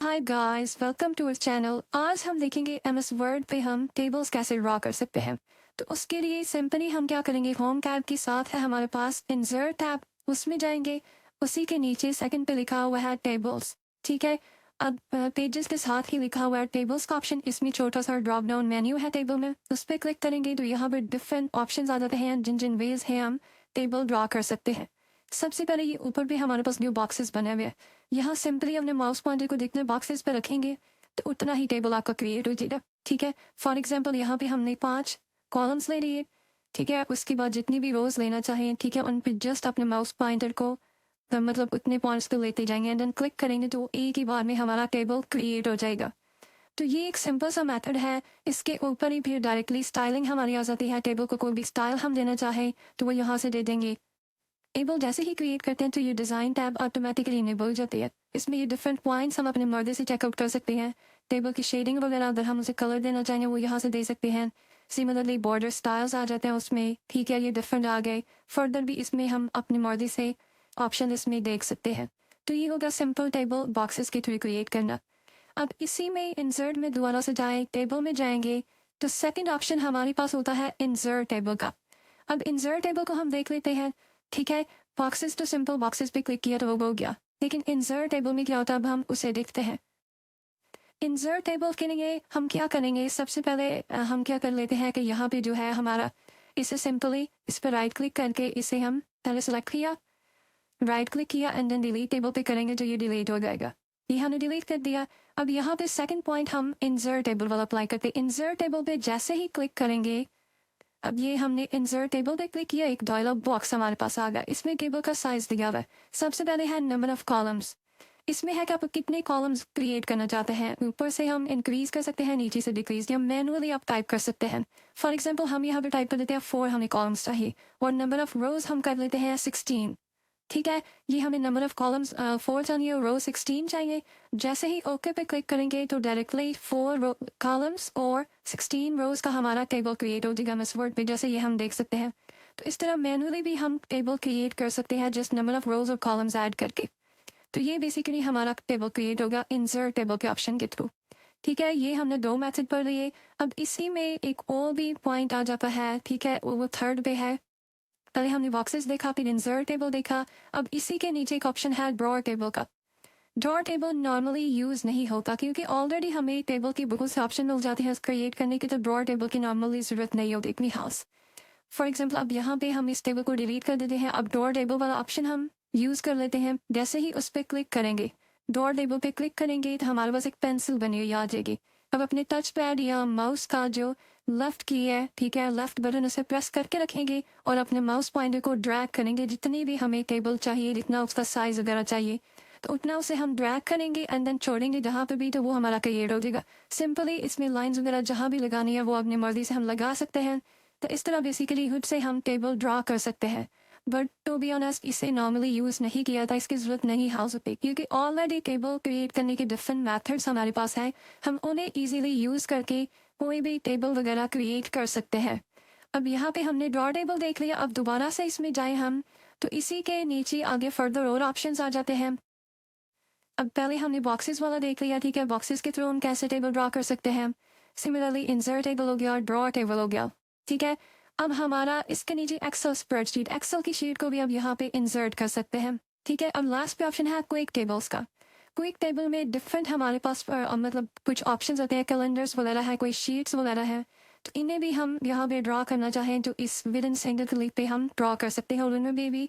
Hi guys, welcome to our channel. आज हम देखेंगे एमएस वर्ड पे हम टेबल्स कैसे ड्रा कर सकते हैं। तो उसके लिए सिंपली हम क्या करेंगे, होम टैब के साथ है हमारे पास इंसर्ट टैब, उसमें जाएंगे। उसी के नीचे सेकंड पे लिखा हुआ है टेबल्स। ठीक है, अब पेजेस के साथ ही लिखा हुआ है टेबल्स का ऑप्शन। इसमें छोटा सा ड्रॉप डाउन मेन्यू है टेबल में, उस पर क्लिक करेंगे तो यहाँ पर डिफरेंट ऑप्शन आ जाते हैं जिन जिन वेज हैं हम टेबल ड्रा कर सकते हैं। सबसे पहले ये ऊपर भी हमारे पास न्यू बॉक्सेस बने हुए हैं। यहाँ सिंपली अपने माउस पॉइंटर को जितने बॉक्सेस पे रखेंगे तो उतना ही टेबल आपका क्रिएट हो जाएगा। ठीक है, फॉर एग्जांपल यहाँ पे हमने 5 कॉलम्स ले लिए। ठीक है, उसके बाद जितनी भी रोज लेना चाहें, ठीक है, उन पे जस्ट अपने माउस पॉइंटर को मतलब उतने पॉइंट्स को लेते जाएंगे एंड देन क्लिक करेंगे तो एक ही बार में हमारा टेबल क्रिएट हो जाएगा। तो ये एक सिंपल सा मेथड है। इसके ऊपर ही फिर डायरेक्टली स्टाइलिंग हमारी आ जाती है। टेबल को कोई भी स्टाइल हम देना चाहें तो वो यहाँ से दे देंगे। टेबल जैसे ही क्रिएट करते हैं तो ये डिज़ाइन टैब ऑटोमेटिकली इनेबल जाती है। इसमें ये डिफरेंट पॉइंट्स हम अपने मर्जी से चेकआउट कर सकते हैं। टेबल की शेडिंग वगैरह अगर हम उसे कलर देना चाहेंगे वो यहाँ से दे सकते हैं। सिमिलरली बॉर्डर स्टाइल्स आ जाते हैं उसमें। ठीक है, ये डिफरेंट आ गए। फर्दर भी इसमें हम अपनी मर्जी से ऑप्शन इसमें देख सकते हैं। तो ये होगा सिंपल टेबल बॉक्सेस के थ्रू क्रिएट करना। अब इसी में इंसर्ट में दोबारा से जाएं, टेबल में जाएंगे तो सेकंड ऑप्शन हमारे पास होता है इंसर्ट टेबल का। अब इंसर्ट टेबल को हम देख लेते हैं। ठीक है, बॉक्सेस तो सिंपल बॉक्सेस पे क्लिक किया तो वो हो गया, लेकिन इंसर्ट टेबल में क्या होता है अब हम उसे देखते हैं। इंसर्ट टेबल के लिए हम क्या करेंगे, सबसे पहले हम क्या कर लेते हैं कि यहाँ पे जो है हमारा, इसे सिंपली इस पर राइट क्लिक करके इसे हम पहले सेलेक्ट किया, राइट क्लिक किया एंड देन डिलीट टेबल पे करेंगे तो ये डिलीट हो जाएगा। ये हमने डिलीट कर दिया। अब यहाँ पे सेकंड पॉइंट हम इंसर्ट टेबल वाला अप्लाई करते हैं। इंसर्ट टेबल पे जैसे ही क्लिक करेंगे, अब ये हमने इंसर्ट टेबल पे क्लिक किया, एक डायलॉग बॉक्स हमारे पास आ गया। इसमें टेबल का साइज दिया हुआ है। सबसे पहले है नंबर ऑफ कॉलम्स। इसमें है कि आप कितने कॉलम्स क्रिएट करना चाहते हैं। ऊपर से हम इंक्रीज कर सकते हैं, नीचे से डिक्रीज, या मैनुअली आप टाइप कर सकते हैं। फॉर एग्जाम्पल हम यहाँ पे टाइप कर देते हैं 4 हमें कॉलम्स चाहिए, और नंबर ऑफ रोज हम कर लेते हैं 16। ठीक है, ये हमें नंबर ऑफ कॉलम्स 4 चाहिए और रो 16 चाहिए। जैसे ही ओके पे क्लिक करेंगे तो डायरेक्टली 4 कॉलम्स और 16 रोज का हमारा टेबल क्रिएट हो जाएगा एमएस वर्ड पे, जैसे ये हम देख सकते हैं। तो इस तरह मैनुअली भी हम टेबल क्रिएट कर सकते हैं जस्ट नंबर ऑफ रोज और कॉलम्स ऐड करके। तो ये बेसिकली हमारा टेबल क्रिएट होगा इंसर्ट टेबल के ऑप्शन के थ्रू। ठीक है, ये हमने 2 मेथड पढ़ लिए। अब इसी में एक और भी पॉइंट आ जाता है। ठीक है, वो थर्ड पे है। पहले हमने बॉक्सेस देखा, फिर इंसर्ट टेबल देखा। अब इसी के नीचे एक ऑप्शन है ड्रॉर टेबल का। ड्रॉर टेबल नॉर्मली यूज नहीं होता क्योंकि ऑलरेडी हमें टेबल की बहुत से ऑप्शन मिल जाते हैं क्रिएट करने की, तो ड्रॉर टेबल की नॉर्मली जरूरत नहीं होती इतनी खास। फॉर एग्जाम्पल अब यहाँ पे हम इस टेबल को डिलीट कर देते हैं। अब ड्रॉर टेबल वाला ऑप्शन हम यूज कर लेते हैं। जैसे ही उस पर क्लिक करेंगे, ड्रॉर टेबल पे क्लिक करेंगे तो हमारे पास एक पेंसिल बनी हुई आ जाएगी। अब अपने टच पैड या माउस का जो लेफ्ट की है, ठीक है, लेफ्ट बटन उसे प्रेस करके रखेंगे और अपने माउस पॉइंटर को ड्रैग करेंगे। जितनी भी हमें टेबल चाहिए, जितना उसका साइज वगैरह चाहिए, तो उतना उसे हम ड्रैग करेंगे एंड देन छोड़ेंगे जहाँ पे भी, तो वो हमारा क्रिएट हो जाएगा। सिंपली इसमें लाइंस वगैरह जहाँ भी लगानी है वो अपनी मर्जी से हम लगा सकते हैं। तो इस तरह बेसिकली खुद से हम टेबल ड्रा कर सकते हैं। बट टू बी ऑनेस्ट इसे नॉर्मली यूज़ नहीं किया था, इसकी ज़रूरत नहीं हाउस पे, क्योंकि ऑलरेडी टेबल क्रिएट करने के डिफरेंट मेथड्स हमारे पास हैं। हम उन्हें ईजिली यूज़ करके कोई भी टेबल वगैरह क्रिएट कर सकते हैं। अब यहाँ पे हमने ड्रॉ टेबल देख लिया। अब दोबारा से इसमें जाए हम तो इसी के नीचे आगे फर्दर और ऑप्शंस आ जाते हैं। अब पहले हमने बॉक्सेस वाला देख लिया। ठीक है, बॉक्सेस के थ्रू हम कैसे टेबल ड्रॉ कर सकते हैं। सिमिलरली इंसर्ट टेबल हो गया, ड्रॉ टेबल हो गया। ठीक है, अब हमारा इसके नीचे एक्सेल स्प्रेडशीट, एक्सेल की शीट को भी अब यहाँ पे इंसर्ट कर सकते हैं। ठीक है, अब लास्ट पे ऑप्शन है क्विक टेबल्स का। क्विक टेबल में डिफरेंट हमारे पास मतलब कुछ ऑप्शंस होते हैं, कैलेंडर्स वगैरह है, कोई शीट्स वगैरह है। तो इन्हें भी हम यहाँ पे ड्रॉ करना चाहें तो इस विद इन सिंगल क्लिक पे हम ड्रॉ कर सकते हैं, और उनमें भी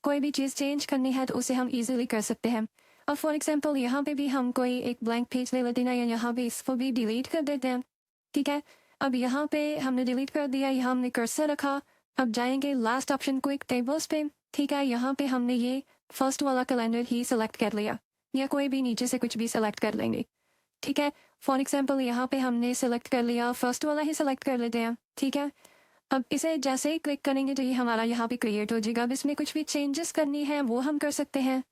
कोई भी चीज़ चेंज करनी है तो उसे हम इजीली कर सकते हैं। अब फॉर एग्जांपल यहाँ पे भी हम कोई एक ब्लैंक पेज ले लेते हैं या यहाँ पे इसको भी डिलीट कर देते हैं। ठीक है, अब यहाँ पे हमने डिलीट कर दिया, यहाँ हमने कर्सर रखा। अब जाएंगे लास्ट ऑप्शन क्विक टेबल्स पे। ठीक है, यहाँ पे हमने ये फर्स्ट वाला कैलेंडर ही सिलेक्ट कर लिया, या कोई भी नीचे से कुछ भी सिलेक्ट कर लेंगे। ठीक है, फॉर एग्जांपल यहाँ पे हमने सिलेक्ट कर लिया, फर्स्ट वाला ही सिलेक्ट कर लेते हैं। ठीक है, अब इसे जैसे ही क्लिक करेंगे तो ये हमारा यहाँ पे क्रिएट हो जाएगा। अब इसमें कुछ भी चेंजेस करनी है वो हम कर सकते हैं,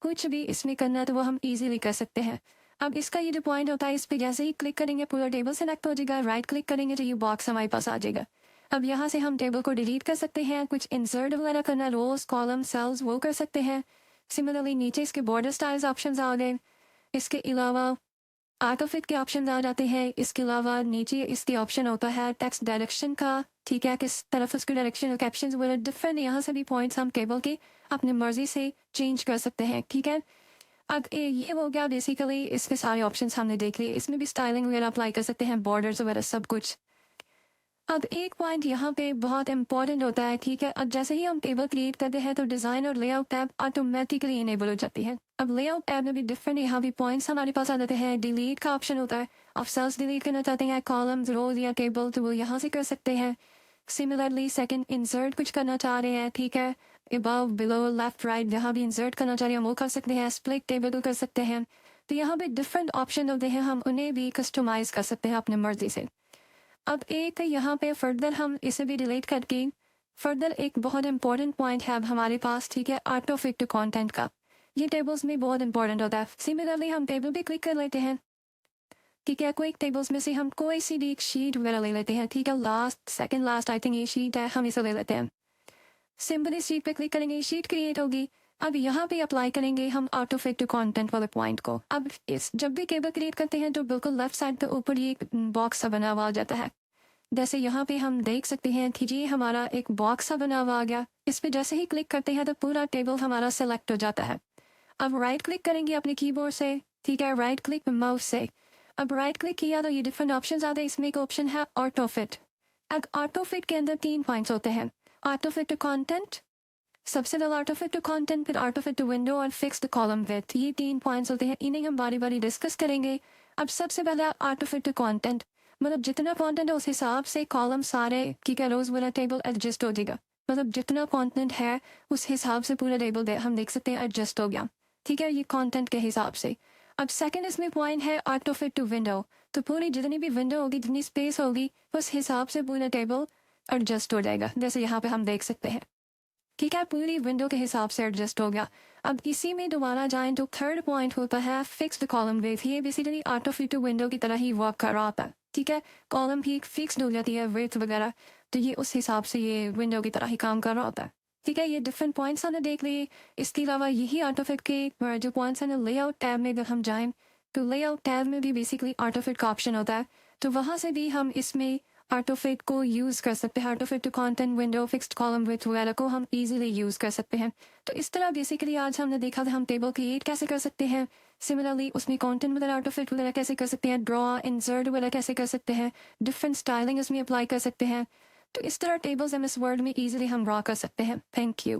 कुछ भी इसमें करना है तो वो हम इजीली कर सकते हैं। अब इसका ये जो पॉइंट होता है, इस पर जैसे ही क्लिक करेंगे पूरा टेबल सेलेक्ट हो जाएगा। राइट क्लिक करेंगे तो ये बॉक्स हमारे पास आ जाएगा। अब यहाँ से हम टेबल को डिलीट कर सकते हैं, कुछ इंसर्ट वगैरह करना, रोज कॉलम सेल्स वो कर सकते हैं। सिमिलरली नीचे इसके बॉर्डर स्टाइल्स ऑप्शंस आ गए। इसके अलावा AutoFit के ऑप्शन आ जाते हैं। इसके अलावा नीचे इसके ऑप्शन होता है टेक्स्ट डायरेक्शन का, ठीक है, किस तरफ उसके डायरेक्शन कैप्शन वगैरह डिफरेंट, यहाँ से भी पॉइंट्स हम केबल के अपनी मर्जी से चेंज कर सकते हैं, ठीक है। अब ये हो गया बेसिकली, इसके सारे ऑप्शंस हमने देख लिए। इसमें भी स्टाइलिंग वगैरह अप्लाई कर सकते हैं, बॉर्डर्स वगैरह सब कुछ। अब एक पॉइंट यहाँ पे बहुत इंपॉर्टेंट होता है, ठीक है। अब जैसे ही हम टेबल क्रिएट करते हैं तो डिज़ाइन और लेआउट टैब ऑटोमेटिकली इनेबल हो जाती है। अब लेआउट टैब में भी डिफरेंट यहाँ भी पॉइंट्स हमारे पास आ जाते हैं। डिलीट का ऑप्शन होता है, आप सेल्स डिलीट करना चाहते हैं, कॉलम्स, रोज या टेबल, तो वो यहाँ से कर सकते हैं। सिमिलरली सेकंड इंसर्ट कुछ करना चाह रहे हैं, ठीक है, अबव बिलो लेफ्ट राइट जहाँ भी इंसर्ट करना चाह रहे हैं वो कर सकते हैं। स्प्लिट टेबल कर सकते हैं। तो यहाँ पे डिफरेंट ऑप्शन होते हैं, हम उन्हें भी कस्टमाइज कर सकते हैं अपनी मर्जी से। अब एक यहाँ पे फर्दर हम इसे भी डिलीट करके फर्दर एक बहुत इंपॉर्टेंट पॉइंट है अब हमारे पास, ठीक है, ऑटोफिट टू कंटेंट का। ये टेबल्स में बहुत इंपॉर्टेंट होता है। सिमिलरली हम टेबल पे क्लिक कर लेते हैं, ठीक है। कोई टेबल्स में से हम कोई सी भी एक शीट वगैरह ले लेते हैं, ठीक है, last second last I think ये शीट है, हम इसे ले लेते हैं। सिंपली शीट पे क्लिक करेंगे, शीट क्रिएट होगी। अब यहाँ पे अप्लाई करेंगे हम ऑटोफिट टू कंटेंट वाले पॉइंट को। अब इस जब भी टेबल क्रिएट करते हैं तो बिल्कुल लेफ्ट साइड पे ऊपर ये बॉक्स सा बना हुआ आ जाता है। जैसे यहाँ पे हम देख सकते हैं कि ये हमारा एक बॉक्स सा बना हुआ आ गया। इस पे जैसे ही क्लिक करते हैं तो पूरा टेबल हमारा सेलेक्ट हो जाता है। अब राइट क्लिक करेंगे अपने कीबोर्ड से, ठीक है, राइट क्लिक माउस से। अब राइट क्लिक किया तो ये डिफरेंट ऑप्शंस आते हैं। इसमें एक ऑप्शन है ऑटोफिट। अब ऑटोफिट के अंदर 3 पॉइंट्स होते हैं, ऑटोफिट टू कंटेंट, सबसे पहले ऑटोफिट टू कंटेंट, फिर ऑटोफिट टू विंडो और फिक्स्ड कॉलम विड्थ। ये 3 पॉइंट्स होते हैं, इन्हें हम बारी बारी डिस्कस करेंगे। अब सबसे पहले ऑटोफिट टू कंटेंट, मतलब जितना कंटेंट है उस हिसाब से कॉलम सारे की रोज वाला टेबल एडजस्ट हो जाएगा। मतलब जितना कंटेंट है उस हिसाब से पूरा टेबल हम देख सकते हैं एडजस्ट हो गया, ठीक है, ये कंटेंट के हिसाब से। अब सेकंड इसमें पॉइंट है ऑटोफिट टू विंडो, तो पूरी जितनी भी विंडो होगी, जितनी स्पेस होगी, उस हिसाब से पूरा टेबल एडजस्ट हो जाएगा, जैसे यहाँ पे हम देख सकते हैं, ठीक है, पूरी विंडो के हिसाब से एडजस्ट हो गया। अब इसी में दोबारा जाएं तो थर्ड पॉइंट होता है फिक्स्ड कॉलम विड्थ। ये बेसिकली ऑटोफिट टू विंडो की तरह ही वर्क कर रहा होता है, ठीक है, कॉलम भी फिक्स्ड हो जाती है विड्थ वगैरह, तो ये उस हिसाब से ये विंडो की तरह ही काम कर रहा होता है, ठीक है। ये डिफरेंट पॉइंट्स हमने देख लिए। इसके अलावा यही ऑटोफिट के जो पॉइंट्स हैं ना, लेआउट टैब में अगर हम जाएं तो लेआउट टैब में भी बेसिकली ऑटोफिट का ऑप्शन होता है, तो वहाँ से भी हम इसमें ऑटोफिट को यूज़ कर सकते हैं। Autofit to content, window, fixed column width वगैरह को हम इजीली यूज़ कर सकते हैं। तो इस तरह बेसिकली आज हमने देखा था हम टेबल क्रिएट कैसे कर सकते हैं, सिमिलरली उसमें कंटेंट वगैरह ऑटोफिट वगैरह कैसे कर सकते हैं, ड्रॉ इंसर्ट वगैरह कैसे कर सकते हैं, डिफरेंट स्टाइलिंग इसमें अप्लाई कर सकते हैं। तो इस तरह टेबल्स MS वर्ड में इजीली हम ड्रॉ कर सकते हैं। Thank you.